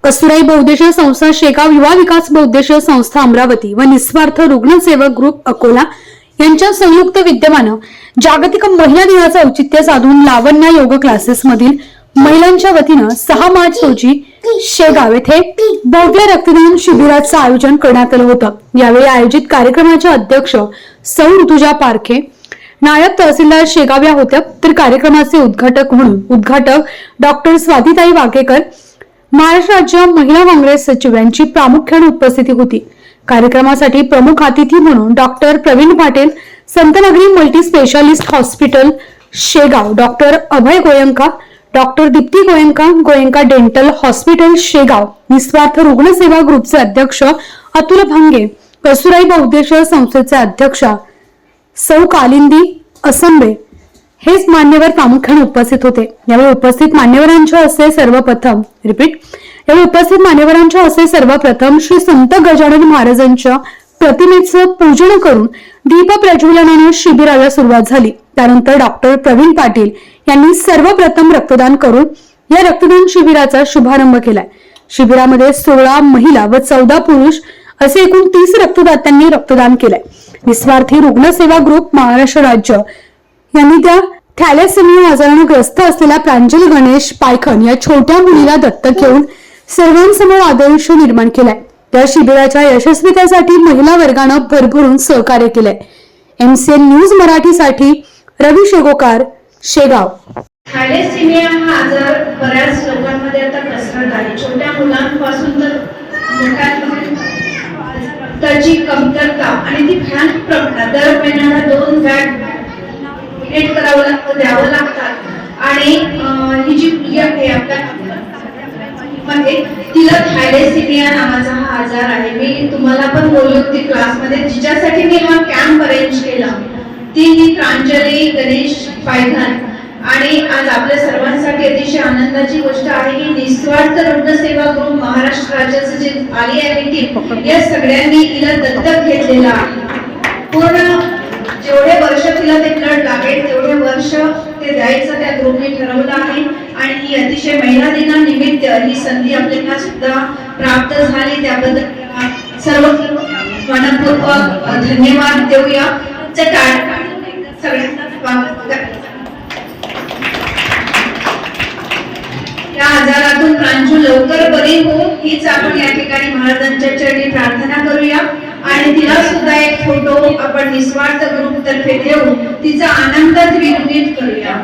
कसुराई बहुउद्देशीय संस्था शेगाव, युवा विकास बहुउद्देशीय संस्था अमरावती व निस्वार्थ रुग्णसेवक ग्रुप अकोला यांच्या संयुक्त विद्यमानं जागतिक महिला दिनाचं औचित्य साधून लावण्य योग क्लासेस मधील महिलांच्या वतीनं 6 मार्च रोजी शेगाव येथे भव्य रक्तदान शिबिराचं आयोजन करण्यात आलं होतं। यावेळी आयोजित कार्यक्रमाचे अध्यक्ष सौ ऋतुजा पारखे, नायब तहसीलदार शेगाव या होत्या, तर कार्यक्रमाचे उद्घाटक डॉक्टर स्वातीताई वाकेकर, महाराष्ट्र राज्य महिला काँग्रेस सचिव यांची प्रामुख्याने उपस्थिती होती। कार्यक्रमासाठी प्रमुख अतिथी म्हणून doctor Praveen Patil, Santnagari multi specialist hospital Shegaon, doctor Abhay Goenka, doctor Deepti Goenka dental hospital Shegaon, निस्वार्थ रुग्णसेवा ग्रुपचे अध्यक्ष अतुल भंगे, कसुराई बहुउद्देशीय संस्थेचे अध्यक्ष सौ कालिंदी असंबे हेच मान्यवर प्रामुख्याने उपस्थित होते। यावेळी उपस्थित मान्यवरांच्या हस्ते सर्वप्रथम श्री संत गजानन महाराजांच्या प्रतिमेचं पूजन करून दीप प्रज्वलनाने शिबिराला सुरुवात झाली। त्यानंतर डॉक्टर प्रवीण पाटील यांनी सर्वप्रथम रक्तदान करून या रक्तदान शिबिराचा शुभारंभ केलाय। शिबिरामध्ये 16 महिला व 14 पुरुष असे एकूण 30 रक्तदात्यांनी रक्तदान केलंय। निस्वार्थी रुग्णसेवा ग्रुप महाराष्ट्र राज्य यांनी त्या थॅलेसेमिया आजाराने ग्रस्त असलेल्या प्रांजल गणेश पायखन या छोट्या मुलीला दत्तक घेऊन सर्वांसमोर आदर्श निर्माण केलाय। त्या शिबिराच्या यशस्वीतेसाठी महिला वर्गानं भरभरून सहकार्य केलंय। MCN न्यूज मराठीसाठी रवी शेगोकार, शेगाव। थॅलेसेमिया हा आजार बऱ्याच लोकांमध्ये आता पसरत आहे। छोट्या मुलांपासून तर मोठ्यांपर्यंत त्याची कमतरता आणि ती भयानक प्रमाणात दर महिन्याला 2 बॅग द्यावं लागतात। आणि ही जी मुलगी आहे आपल्या मध्ये तिला थॅलेसेमिया नावाचा हा आजार आहे। मी तुम्हाला पण बोलली होती क्लासमध्ये, जिच्यासाठी मी हा कॅम्प अरेंज केला ती प्रांजली गणेश पायघन। आणि आज आपल्या सर्वांसाठी अतिशय आनंदाची गोष्ट आहे की निस्वार्थ रुग्णसेवा ग्रुप महाराष्ट्र राज्याचं जे आली आहे टीम, या सगळ्यांनी तिला दत्तक घेतलेला आहे। पूर्ण जेवढे वर्ष तिला ते ब्लड लागेल तेवढे वर्ष ते द्यायचं त्या ग्रुपने ठरवलं आहे। आणि ही अतिशय महिला दिनानिमित्त ही संधी आपल्याला सुद्धा प्राप्त झाली, त्याबद्दल सर्व मनपूर्वक धन्यवाद देऊया। या आजारातून प्रांजू लवकर बरी हो हीच आपण या ठिकाणी महाराजांच्या चरणी प्रार्थना करूया। आणि तिला सुद्धा एक फोटो आपण निस्वार्थ ग्रुप तर्फे देऊ, तिचा आनंद द्विगुणित करूया।